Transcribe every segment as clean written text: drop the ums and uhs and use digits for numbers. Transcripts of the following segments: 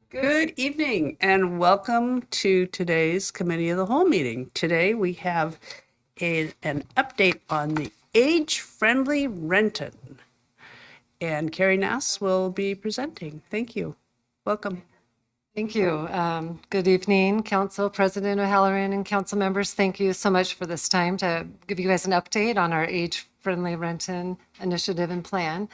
Good evening and welcome to today's Committee of the Whole meeting. Today we have an update on the age-friendly Renton. And Carrie Nass will be presenting. Thank you. Welcome. Thank you. Good evening, Council President O'Halloran and council members. Thank you so much for this time to give you guys an update on our age-friendly Renton initiative and plan.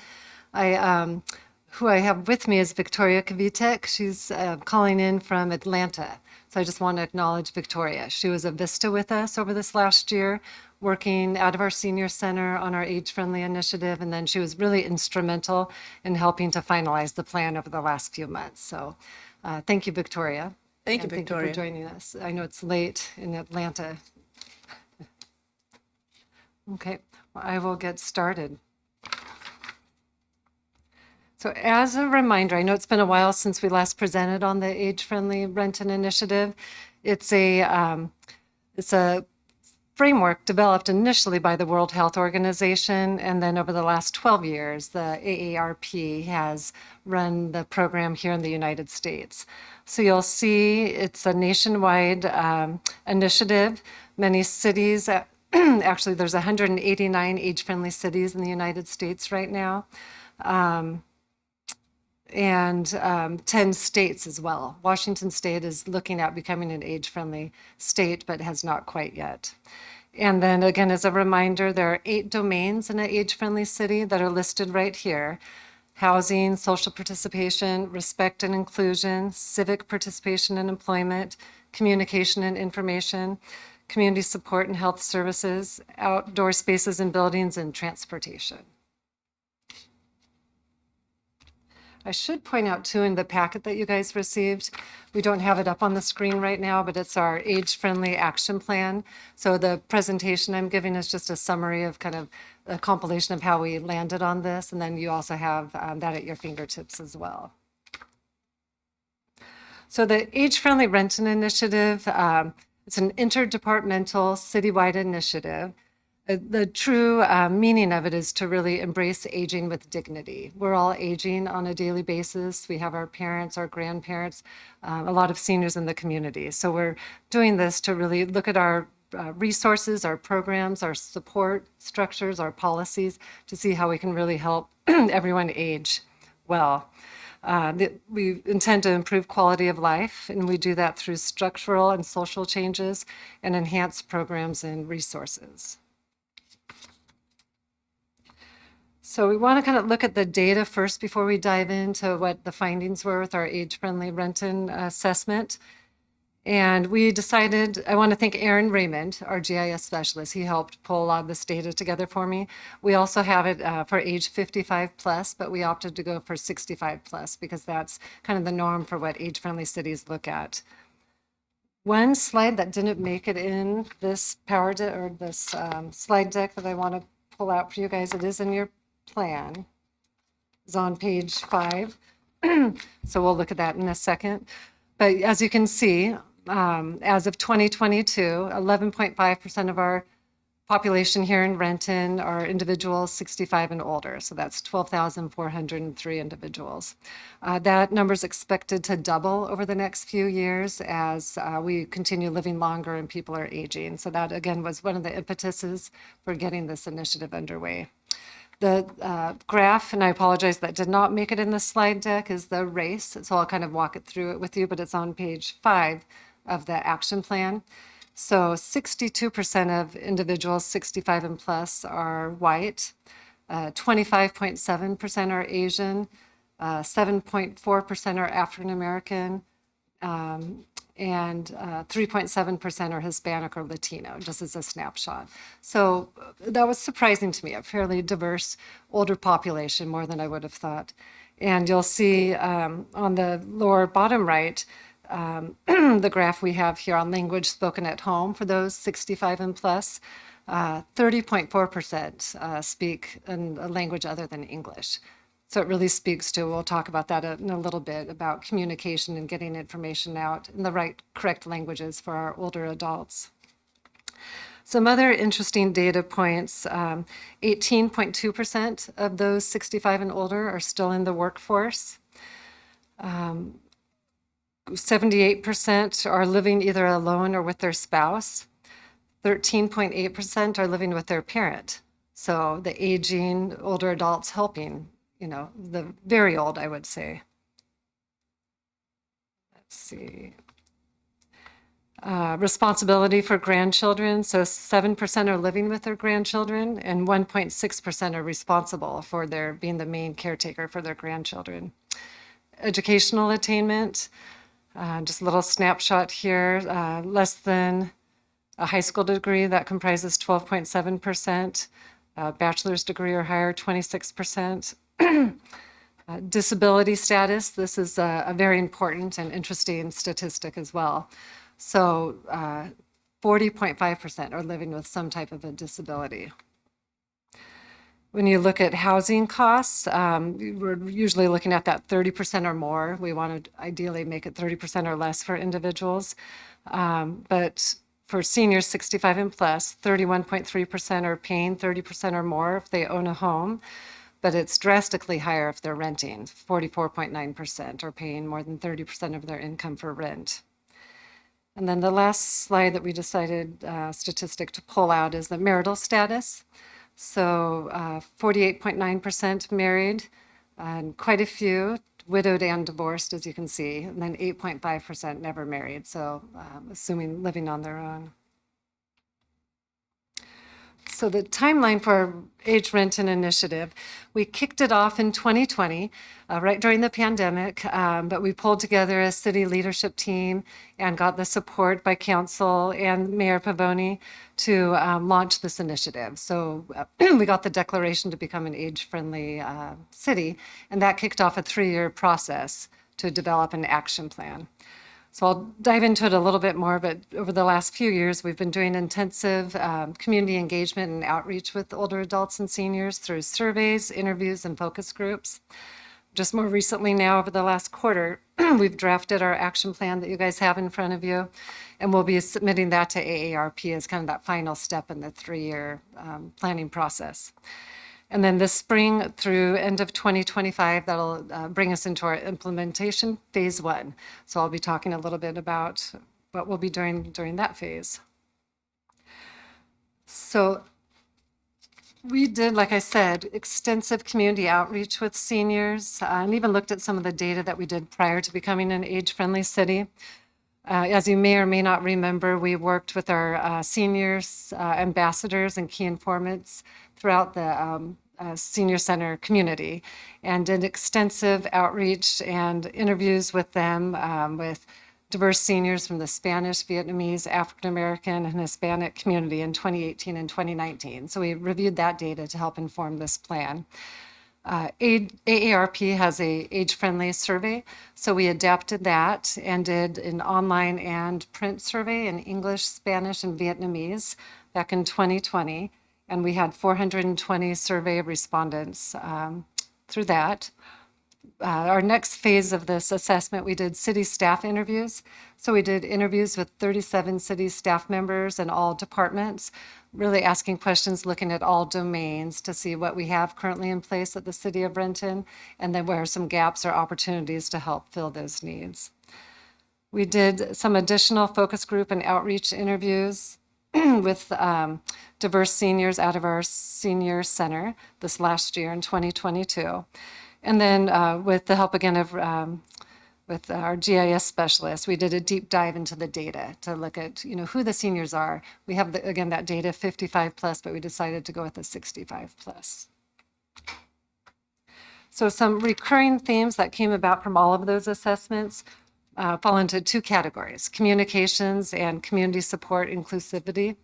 Who I have with me is Victoria Kavitek. She's calling in from Atlanta. So I just want to acknowledge Victoria. She was at Vista with us over this last year, working out of our senior center on our age-friendly initiative, and then she was really instrumental in helping to finalize the plan over the last few months. So thank you, Victoria. Thank you, And thank you Victoria. for joining us. I know it's late in Atlanta. Okay, well, I will get started. So as a reminder, I know it's been a while since we last presented on the age-friendly Renton initiative. It's a framework developed initially by the World Health Organization, and then over the last 12 years, the AARP has run the program here in the United States. So you'll see it's a nationwide initiative. Many cities, actually there's 189 age-friendly cities in the United States right now. And 10 states as well. Washington State is looking at becoming an age-friendly state, but has not quite yet. And then again, as a reminder, there are 8 domains in an age-friendly city that are listed right here: housing, social participation, respect and inclusion, civic participation and employment, communication and information, community support and health services, outdoor spaces and buildings, and transportation. I should point out too, in the packet that you guys received, we don't have it up on the screen right now, but it's our age-friendly action plan. So the presentation I'm giving is just a summary of kind of a compilation of how we landed on this. And then you also have that at your fingertips as well. So the Age-Friendly Renton Initiative, it's an interdepartmental citywide initiative. The true meaning of it is to really embrace aging with dignity. We're all aging on a daily basis. We have our parents, our grandparents, a lot of seniors in the community. So we're doing this to really look at our resources, our programs, our support structures, our policies, to see how we can really help everyone age well. We intend to improve quality of life, and we do that through structural and social changes and enhanced programs and resources. So we want to kind of look at the data first before we dive into what the findings were with our age-friendly Renton assessment. And we decided, I want to thank Aaron Raymond, our GIS specialist. He helped pull a lot of this data together for me. We also have it for age 55 plus, but we opted to go for 65 plus because that's kind of the norm for what age-friendly cities look at. One slide that didn't make it in this slide deck that I want to pull out for you guys, it is in your plan, is on page 5. So we'll look at that in a second. But as you can see, as of 2022, 11.5% of our population here in Renton are individuals 65 and older. So that's 12,403 individuals. That number is expected to double over the next few years as we continue living longer and people are aging. So that, again, was one of the impetuses for getting this initiative underway. The graph, and I apologize that did not make it in the slide deck, is the race. So I'll kind of walk it through it with you, but it's on page 5 of the action plan. So 62% of individuals 65 and plus are white, 25.7% are Asian, 7.4% are African American, and 3.7% are Hispanic or Latino, just as a snapshot. So that was surprising to me, a fairly diverse older population, more than I would have thought. And you'll see on the lower bottom right, the graph we have here on language spoken at home for those 65 and plus, 30.4% speak in a language other than English. So it really speaks to, we'll talk about that in a little bit, about communication and getting information out in the correct languages for our older adults. Some other interesting data points, 18.2% of those 65 and older are still in the workforce. 78% are living either alone or with their spouse. 13.8% are living with their parent. So the aging, older adults helping, the very old, I would say. Let's see. Responsibility for grandchildren. So 7% are living with their grandchildren, and 1.6% are responsible for being the main caretaker for their grandchildren. Educational attainment, just a little snapshot here, less than a high school degree, that comprises 12.7%, bachelor's degree or higher, 26%. Disability status, this is a very important and interesting statistic as well. So 40.5% are living with some type of a disability. When you look at housing costs, we're usually looking at that 30% or more. We want to ideally make it 30% or less for individuals. But for seniors 65 and plus, 31.3% are paying 30% or more if they own a home, but it's drastically higher if they're renting. 44.9% are paying more than 30% of their income for rent. And then the last slide that we decided statistic to pull out is the marital status. So 48.9% married, and quite a few widowed and divorced, as you can see, and then 8.5% never married, so assuming living on their own. So the timeline for our Age Renton initiative, we kicked it off in 2020, right during the pandemic, but we pulled together a city leadership team and got the support by council and Mayor Pavoni to launch this initiative. So we got the declaration to become an age-friendly city, and that kicked off a 3-year process to develop an action plan. So I'll dive into it a little bit more, but over the last few years, we've been doing intensive community engagement and outreach with older adults and seniors through surveys, interviews, and focus groups. Just more recently now, over the last quarter, we've drafted our action plan that you guys have in front of you, and we'll be submitting that to AARP as kind of that final step in the 3-year planning process. And then this spring through end of 2025, that'll bring us into our implementation phase 1. So I'll be talking a little bit about what we'll be doing during that phase. So we did, like I said, extensive community outreach with seniors, and even looked at some of the data that we did prior to becoming an age-friendly city. As you may or may not remember, we worked with our seniors, ambassadors, and key informants throughout the senior center community, and did extensive outreach and interviews with them, with diverse seniors from the Spanish, Vietnamese, African American, and Hispanic community in 2018 and 2019. So we reviewed that data to help inform this plan. AARP has a age-friendly survey, so we adapted that and did an online and print survey in English, Spanish, and Vietnamese back in 2020, and we had 420 survey respondents through that. Our next phase of this assessment, we did city staff interviews. So we did interviews with 37 city staff members in all departments, really asking questions, looking at all domains to see what we have currently in place at the city of Renton, and then where are some gaps or opportunities to help fill those needs. We did some additional focus group and outreach interviews with diverse seniors out of our senior center this last year in 2022. And then with the help again of with our GIS specialists, we did a deep dive into the data to look at who the seniors are. We have again that data 55 plus, but we decided to go with the 65 plus. So some recurring themes that came about from all of those assessments fall into 2 categories: communications and community support inclusivity.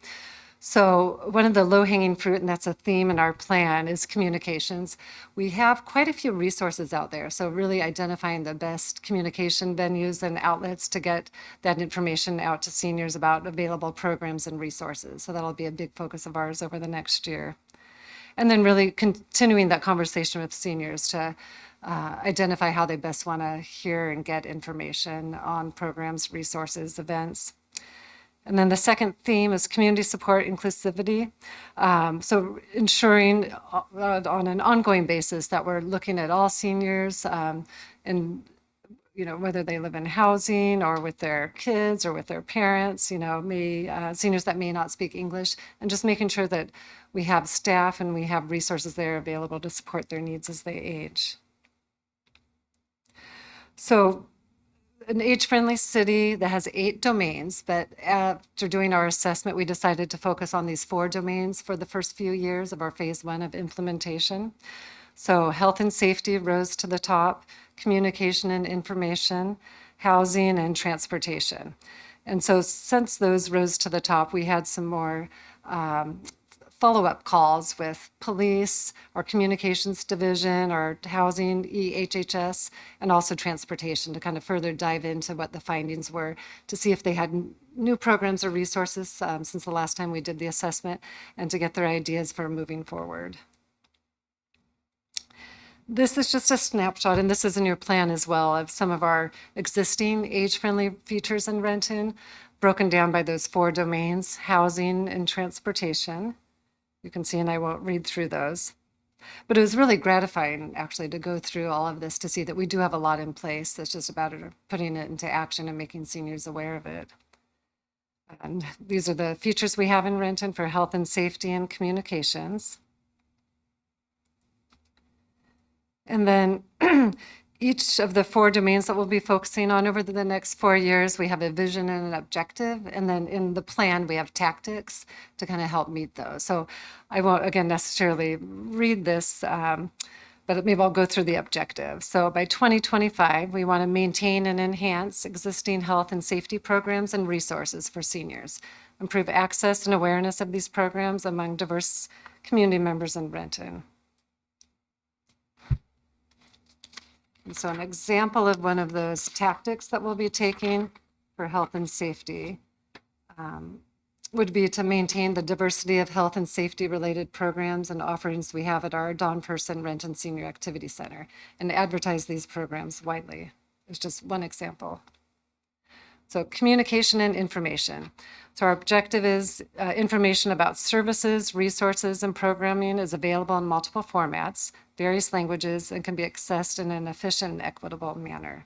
So one of the low-hanging fruit, and that's a theme in our plan, is communications. We have quite a few resources out there, so really identifying the best communication venues and outlets to get that information out to seniors about available programs and resources. So that'll be a big focus of ours over the next year. And then really continuing that conversation with seniors to identify how they best want to hear and get information on programs, resources, events. And then the second theme is community support inclusivity. So ensuring on an ongoing basis that we're looking at all seniors and whether they live in housing or with their kids or with their parents, seniors that may not speak English, and just making sure that we have staff and we have resources there available to support their needs as they age. So an age-friendly city that has 8 domains, but after doing our assessment, we decided to focus on these 4 domains for the first few years of our phase 1 of implementation. So health and safety rose to the top, communication and information, housing, and transportation. And so since those rose to the top, we had some more follow-up calls with police, our communications division, our housing, EHHS, and also transportation to kind of further dive into what the findings were to see if they had new programs or resources since the last time we did the assessment and to get their ideas for moving forward. This is just a snapshot, and this is in your plan as well, of some of our existing age-friendly features in Renton, broken down by those 4 domains, housing and transportation. You can see, and I won't read through those. But it was really gratifying, actually, to go through all of this to see that we do have a lot in place. It's just about putting it into action and making seniors aware of it. And these are the features we have in Renton for health and safety and communications. And then each of the 4 domains that we'll be focusing on over the next 4 years, we have a vision and an objective. And then in the plan, we have tactics to kind of help meet those. So I won't, again, necessarily read this, but maybe I'll go through the objective. So by 2025, we want to maintain and enhance existing health and safety programs and resources for seniors, improve access and awareness of these programs among diverse community members in Renton. And so an example of one of those tactics that we'll be taking for health and safety would be to maintain the diversity of health and safety related programs and offerings we have at our Dawn Person Renton Senior Activity Center and advertise these programs widely. It's just one example. So communication and information. So our objective is information about services, resources, and programming is available in multiple formats, various languages, and can be accessed in an efficient and equitable manner.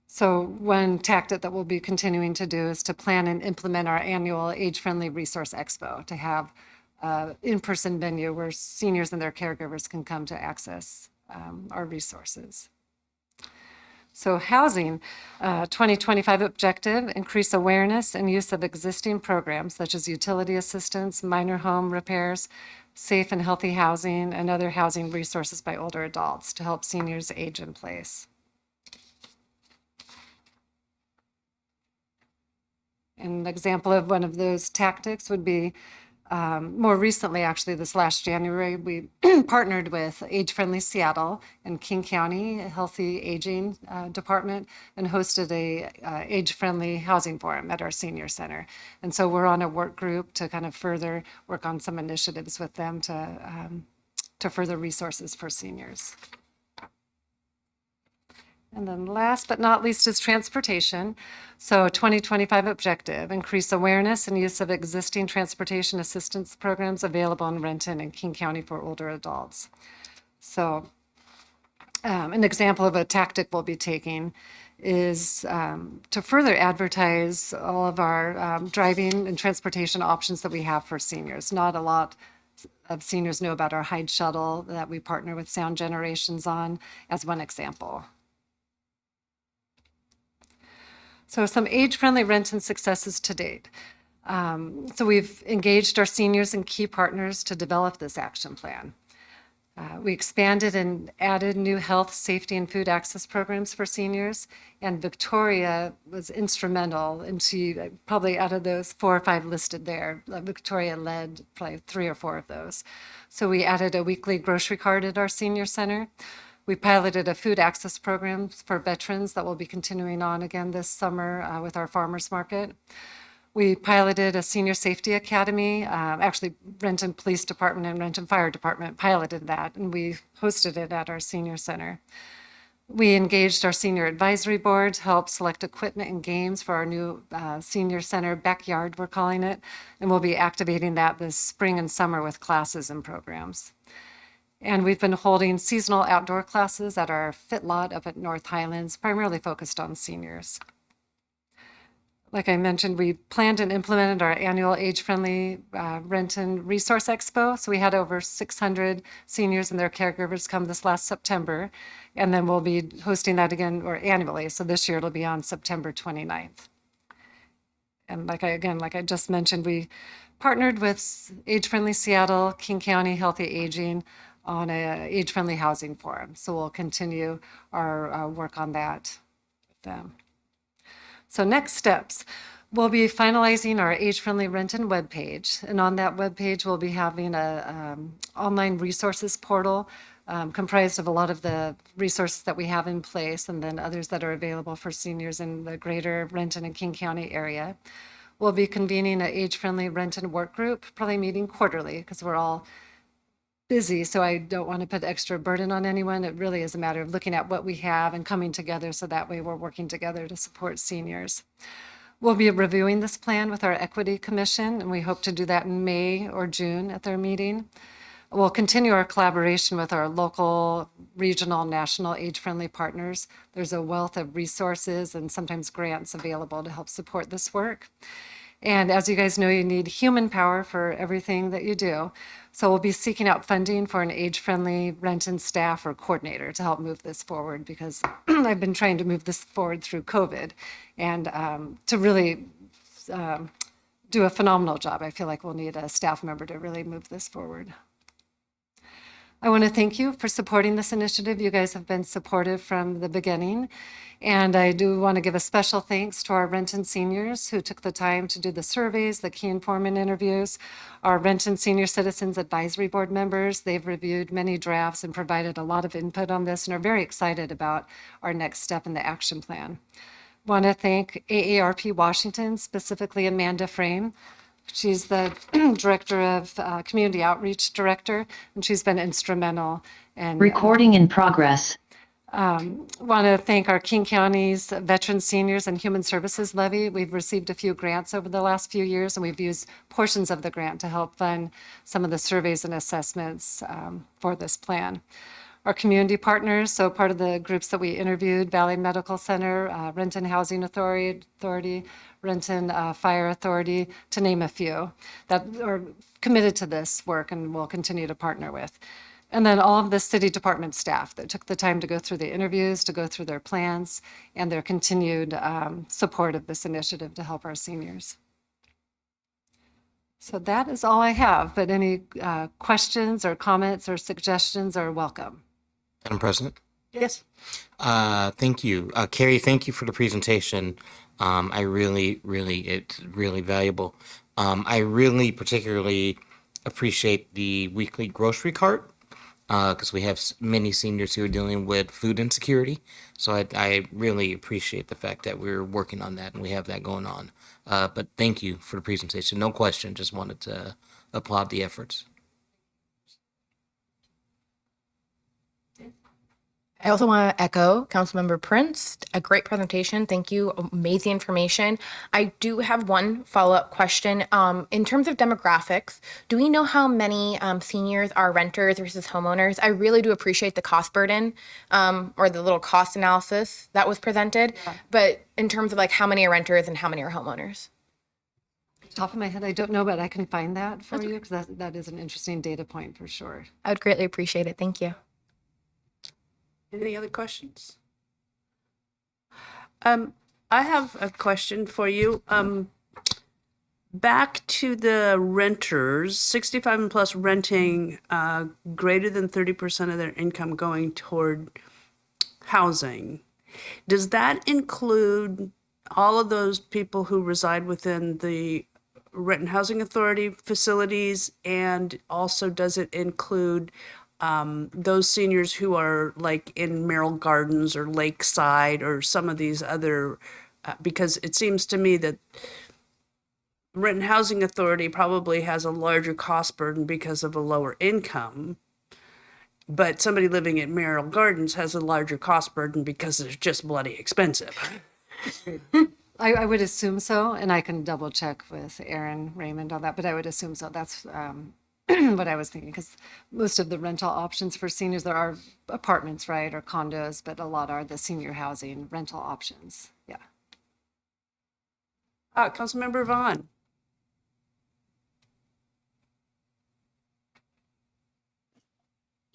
So one tactic that we'll be continuing to do is to plan and implement our annual Age-Friendly Resource Expo, to have an in-person venue where seniors and their caregivers can come to access our resources. So housing, 2025 objective, increase awareness and use of existing programs such as utility assistance, minor home repairs, safe and healthy housing, and other housing resources by older adults to help seniors age in place. An example of one of those tactics would be more recently, actually, this last January, we partnered with Age Friendly Seattle and King County Healthy Aging Department and hosted a age-friendly housing forum at our senior center. And so we're on a work group to kind of further work on some initiatives with them to further resources for seniors. And then last but not least is transportation. So 2025 objective, increase awareness and use of existing transportation assistance programs available in Renton and King County for older adults. So an example of a tactic we'll be taking is to further advertise all of our driving and transportation options that we have for seniors. Not a lot of seniors know about our Hide Shuttle that we partner with Sound Generations on, as one example. So some age-friendly Renton successes to date. So we've engaged our seniors and key partners to develop this action plan. We expanded and added new health, safety, and food access programs for seniors, and Victoria was instrumental, and she probably out of those 4 or 5 listed there, Victoria led probably 3 or 4 of those. So we added a weekly grocery cart at our senior center. We piloted a food access program for veterans that will be continuing on again this summer with our farmers market. We piloted a senior safety academy. Actually, Renton Police Department and Renton Fire Department piloted that, and we hosted it at our senior center. We engaged our senior advisory board to help select equipment and games for our new senior center backyard, we're calling it, and we'll be activating that this spring and summer with classes and programs. And we've been holding seasonal outdoor classes at our Fit Lot up at North Highlands, primarily focused on seniors. Like I mentioned, we planned and implemented our annual age-friendly Renton Resource Expo. So we had over 600 seniors and their caregivers come this last September. And then we'll be hosting that again, or annually. So this year it'll be on September 29th. And like I just mentioned, we partnered with Age Friendly Seattle, King County Healthy Aging on a age-friendly housing forum. So we'll continue our work on that with them. So next steps, we'll be finalizing our age-friendly Renton webpage. And on that webpage, we'll be having a online resources portal comprised of a lot of the resources that we have in place and then others that are available for seniors in the greater Renton and King County area. We'll be convening an age-friendly Renton work group, probably meeting quarterly because we're all busy, so I don't want to put extra burden on anyone. It really is a matter of looking at what we have and coming together so that way we're working together to support seniors. We'll be reviewing this plan with our Equity Commission, and we hope to do that in May or June at their meeting. We'll continue our collaboration with our local, regional, national age-friendly partners. There's a wealth of resources and sometimes grants available to help support this work. And as you guys know, you need human power for everything that you do. So we'll be seeking out funding for an age-friendly Renton staff or coordinator to help move this forward because I've been trying to move this forward through COVID. And to really do a phenomenal job, I feel like we'll need a staff member to really move this forward. I want to thank you for supporting this initiative. You guys have been supportive from the beginning. And I do want to give a special thanks to our Renton seniors who took the time to do the surveys, the key informant interviews, our Renton Senior Citizens Advisory Board members. They've reviewed many drafts and provided a lot of input on this and are very excited about our next step in the action plan. Want to thank AARP Washington, specifically Amanda Frame. She's the Director of Community Outreach Director, and she's been instrumental. And recording in progress. Want to thank our King County's Veteran Seniors and Human Services Levy. We've received a few grants over the last few years, and we've used portions of the grant to help fund some of the surveys and assessments for this plan. Our community partners, so part of the groups that we interviewed, Valley Medical Center, Renton Housing Authority, Renton Fire Authority, to name a few, that are committed to this work and will continue to partner with. And then all of the city department staff that took the time to go through the interviews, to go through their plans, and their continued support of this initiative to help our seniors. So that is all I have, but any questions or comments or suggestions are welcome. Madam President? Yes. Thank you. Carrie, thank you for the presentation. It's really valuable. I really particularly appreciate the weekly grocery cart because we have many seniors who are dealing with food insecurity. So I really appreciate the fact that we're working on that and we have that going on. But thank you for the presentation. No question, just wanted to applaud the efforts. I also want to echo Councilmember Prince. A great presentation. Thank you. Amazing information. I do have one follow-up question. In terms of demographics, do we know how many seniors are renters versus homeowners? I really do appreciate the cost burden or the little cost analysis that was presented. Yeah. But in terms of like how many are renters and how many are homeowners? Top of my head, I don't know, but I can find that for you because that is an interesting data point for sure. I would greatly appreciate it. Thank you. Any other questions? I have a question for you. Back to the renters, 65 and plus renting greater than 30% of their income going toward housing. Does that include all of those people who reside within the Renton Housing Authority facilities? And also, does it include those seniors who are like in Merrill Gardens or Lakeside or some of these other, because it seems to me that Renton Housing Authority probably has a larger cost burden because of a lower income, but somebody living at Merrill Gardens has a larger cost burden because it's just bloody expensive. I would assume so, and I can double check with Aaron Raymond on that, but I would assume so. That's what I was thinking, because most of the rental options for seniors, there are apartments, right, or condos, but a lot are the senior housing rental options. Yeah. Councilmember Vaughn.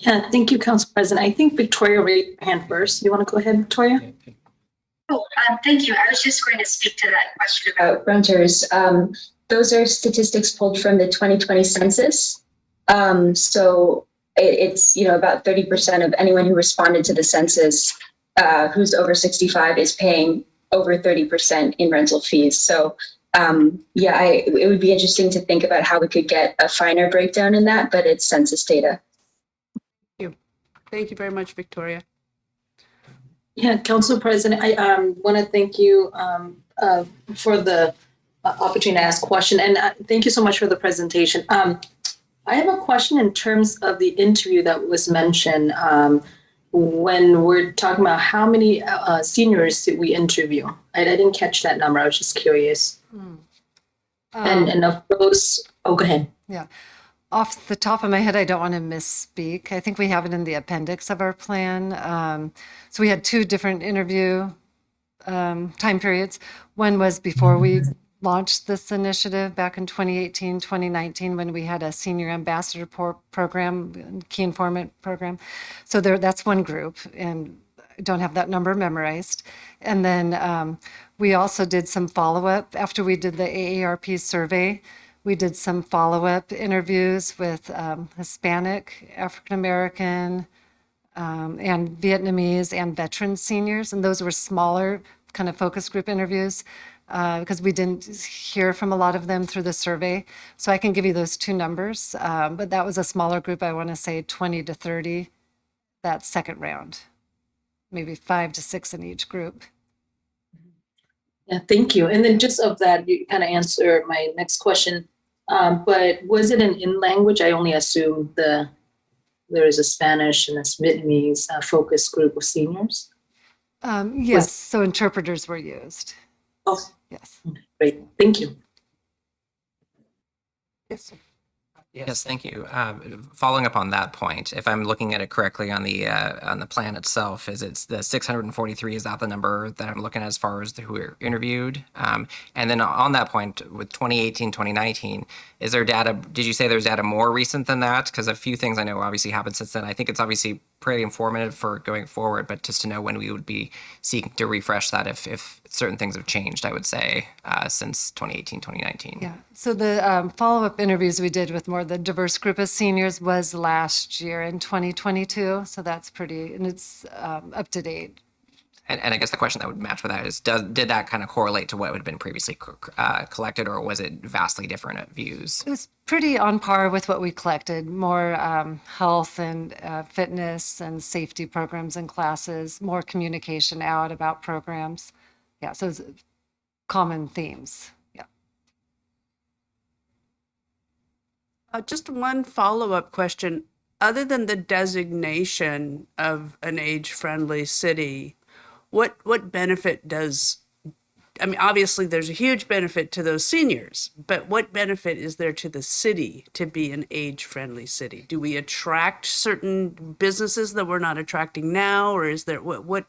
Yeah, thank you, Council President. I think Victoria raised her hand first. You want to go ahead, Victoria? Oh, thank you. I was just going to speak to that question about renters. Those are statistics pulled from the 2020 census. So it's, about 30% of anyone who responded to the census who's over 65 is paying over 30% in rental fees. So it would be interesting to think about how we could get a finer breakdown in that, but it's census data. Thank you very much, Victoria. Yeah, Council President, I want to thank you for the opportunity to ask a question. And thank you so much for the presentation. I have a question in terms of the interview that was mentioned when we're talking about how many seniors did we interview. I didn't catch that number. I was just curious. And of those, go ahead. Yeah. Off the top of my head, I don't want to misspeak. I think we have it in the appendix of our plan. So we had 2 different interview time periods. One was before we launched this initiative back in 2018, 2019, when we had a senior ambassador program, key informant program. So that's one group, and I don't have that number memorized. And then we also did some follow-up after we did the AARP survey. We did some follow-up interviews with Hispanic, African-American, and Vietnamese and veteran seniors. And those were smaller kind of focus group interviews because we didn't hear from a lot of them through the survey. So I can give you those 2 numbers. But that was a smaller group, I want to say 20 to 30, that second round. Maybe 5 to 6 in each group. Yeah, thank you. And then just of that, you kind of answer my next question. But was it in language? I only assume there is a Spanish and a Vietnamese focus group of seniors. Yes, so interpreters were used. Oh, yes. Great. Thank you. Yes, sir. Yes, thank you. Following up on that point, if I'm looking at it correctly on the plan itself, is it's the 643? Is that the number that I'm looking at as far as who were interviewed? And then on that point, with 2018, 2019, is there data? Did you say there's data more recent than that? Because a few things I know obviously happened since then. I think it's obviously pretty informative for going forward, but just to know when we would be seeking to refresh that if certain things have changed, I would say, since 2018, 2019. Yeah, so the follow-up interviews we did with more the diverse group of seniors was last year in 2022. So that's pretty, and it's up to date. And I guess the question that would match with that is, did that kind of correlate to what had been previously collected, or was it vastly different views? It was pretty on par with what we collected, more health and fitness and safety programs and classes, more communication out about programs. Yeah, so it's common themes. Yeah. Just one follow-up question. Other than the designation of an age-friendly city, what benefit obviously there's a huge benefit to those seniors, but what benefit is there to the city to be an age-friendly city? Do we attract certain businesses that we're not attracting now, or is there, what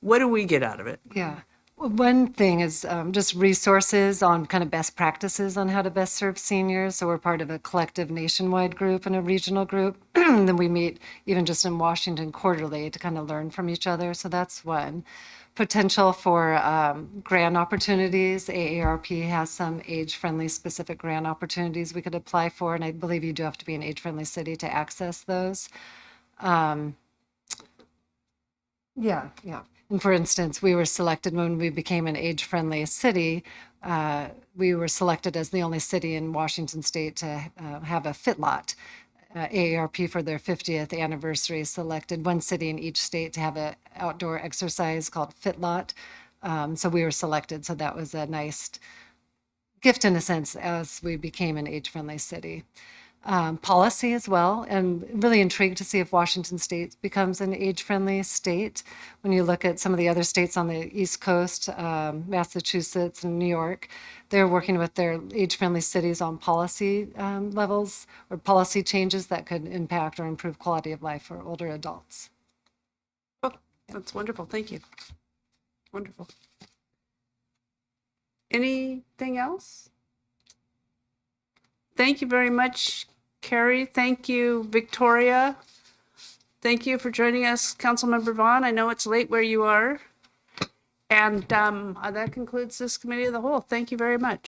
do we get out of it? Yeah. One thing is just resources on kind of best practices on how to best serve seniors. So we're part of a collective nationwide group and a regional group. Then we meet even just in Washington quarterly to kind of learn from each other. So that's one. Potential for grant opportunities. AARP has some age-friendly specific grant opportunities we could apply for. And I believe you do have to be an age-friendly city to access those. Yeah. And for instance, we were selected when we became an age-friendly city. We were selected as the only city in Washington state to have a fit lot. AARP for their 50th anniversary selected one city in each state to have an outdoor exercise called fit lot. So we were selected. So that was a nice gift in a sense as we became an age-friendly city. policy as well, and really intrigued to see if Washington State becomes an age-friendly state. When you look at some of the other states on the East Coast, Massachusetts and New York, they're working with their age-friendly cities on policy levels or policy changes that could impact or improve quality of life for older adults. Oh, that's wonderful. Thank you. Wonderful. Anything else? Thank you very much, Carrie. Thank you, Victoria. Thank you for joining us, Councilmember Vaughn. I know it's late where you are. And that concludes this committee of the whole. Thank you very much.